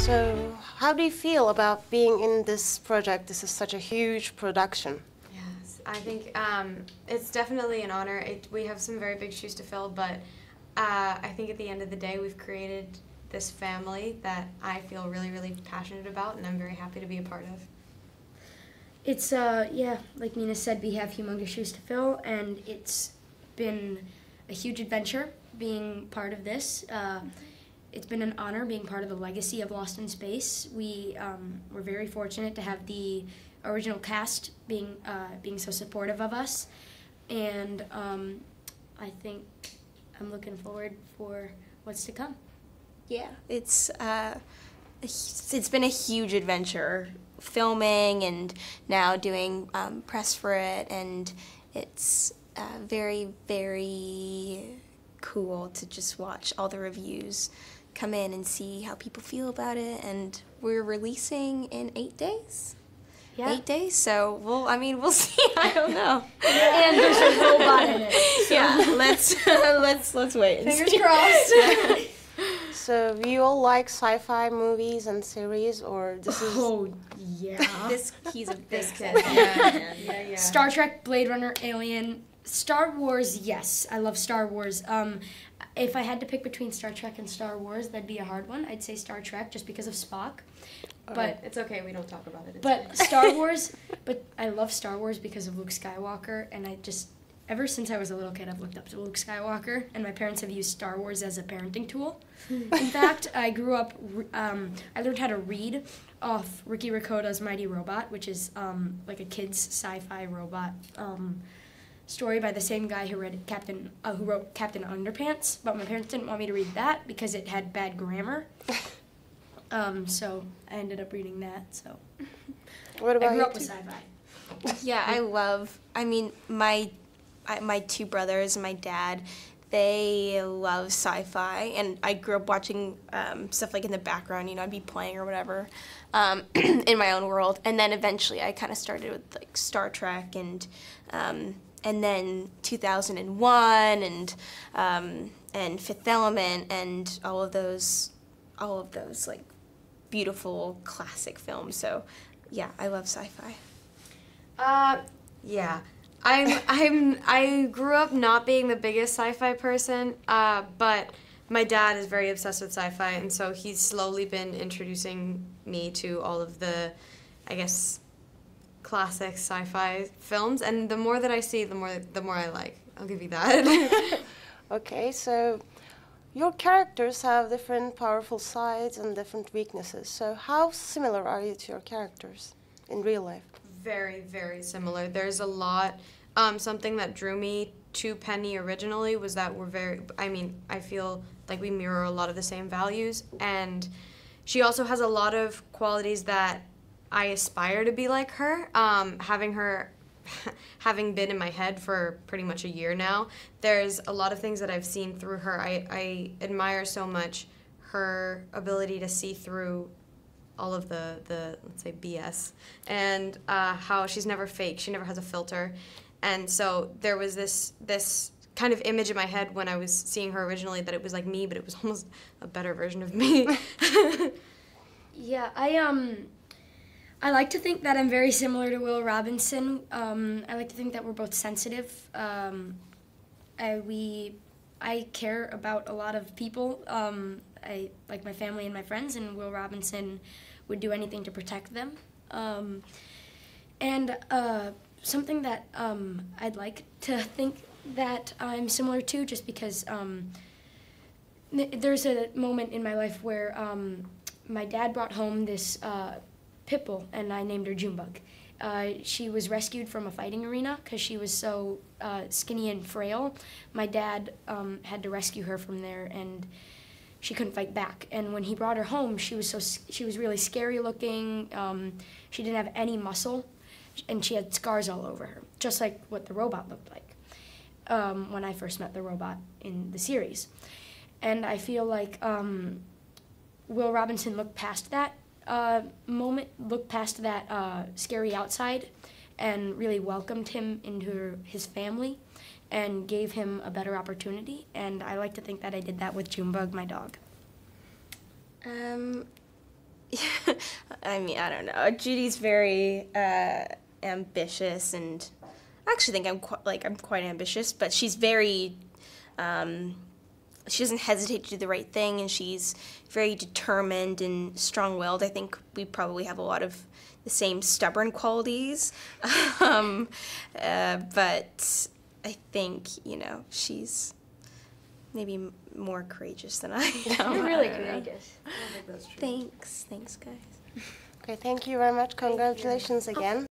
So, how do you feel about being in this project? This is such a huge production. Yes, I think it's definitely an honor. We have some very big shoes to fill, but I think at the end of the day, we've created this family that I feel really, really passionate about, and I'm very happy to be a part of. It's, yeah, like Mina said, we have humongous shoes to fill, and it's been a huge adventure being part of this. It's been an honor being part of the legacy of Lost in Space. We're very fortunate to have the original cast being so supportive of us, and I think I'm looking forward for what's to come. Yeah, it's been a huge adventure, filming and now doing press for it, and it's very, very cool to just watch all the reviews come in and see how people feel about it. And we're releasing in 8 days. Yeah. 8 days, so we'll see. I don't know. Yeah. And there's a robot in it. So. Yeah, let's wait. Fingers crossed. So, you all like sci-fi movies and series, or this is? Oh yeah. He's a big kid. Yeah. Star Trek, Blade Runner, Alien, Star Wars. Yes, I love Star Wars. If I had to pick between Star Trek and Star Wars, that'd be a hard one. I'd say Star Trek just because of Spock. But it's okay, we don't talk about it. But Star Wars, but I love Star Wars because of Luke Skywalker, and ever since I was a little kid, I've looked up to Luke Skywalker, and my parents have used Star Wars as a parenting tool. In fact, I grew up, I learned how to read off Ricky Ricotta's Mighty Robot, which is like a kid's sci-fi robot story by the same guy who wrote Captain Underpants, but my parents didn't want me to read that because it had bad grammar. So I ended up reading that. So What about I grew up with you? sci-fi. Yeah, my two brothers and my dad, they love sci-fi, and I grew up watching stuff like in the background, I'd be playing or whatever in my own world, and then eventually I kind of started with like Star Trek and then 2001 and Fifth Element and all of those like beautiful classic films. So yeah, I love sci-fi. Yeah. I grew up not being the biggest sci-fi person, but my dad is very obsessed with sci-fi, and so he's slowly been introducing me to all of the, I guess, classic sci-fi films, and the more that I see, the more I like. I'll give you that. Okay, so your characters have different powerful sides and different weaknesses. So how similar are you to your characters in real life? Very, very similar. There's a lot. Something that drew me to Penny originally was that I feel like we mirror a lot of the same values, and she also has a lot of qualities that I aspire to be like her. Having been in my head for pretty much a year now, there's a lot of things that I've seen through her. I admire so much her ability to see through all of the let's say BS, and how she's never fake. She never has a filter, and so there was this kind of image in my head when I was seeing her originally that it was like me, but it was almost a better version of me. Yeah, I like to think that I'm very similar to Will Robinson. I like to think that we're both sensitive. I care about a lot of people. I like my family and my friends, and Will Robinson would do anything to protect them. And something that I'd like to think that I'm similar to, just because there's a moment in my life where my dad brought home this pit bull, and I named her Junebug. She was rescued from a fighting arena because she was so skinny and frail. My dad had to rescue her from there, and she couldn't fight back. And when he brought her home, she was really scary looking. She didn't have any muscle, and she had scars all over her, just like what the robot looked like when I first met the robot in the series. And I feel like Will Robinson looked past that moment, looked past that scary outside, and really welcomed him into his family and gave him a better opportunity. And I like to think that I did that with Junebug, my dog. I mean, I don't know. Judy's very ambitious, and I actually think I'm quite ambitious, but she's very, she doesn't hesitate to do the right thing, and she's very determined and strong-willed. I think we probably have a lot of the same stubborn qualities, but I think, you know, she's maybe more courageous than I am. You're really courageous. Thanks, guys. Okay, thank you very much. Congratulations again.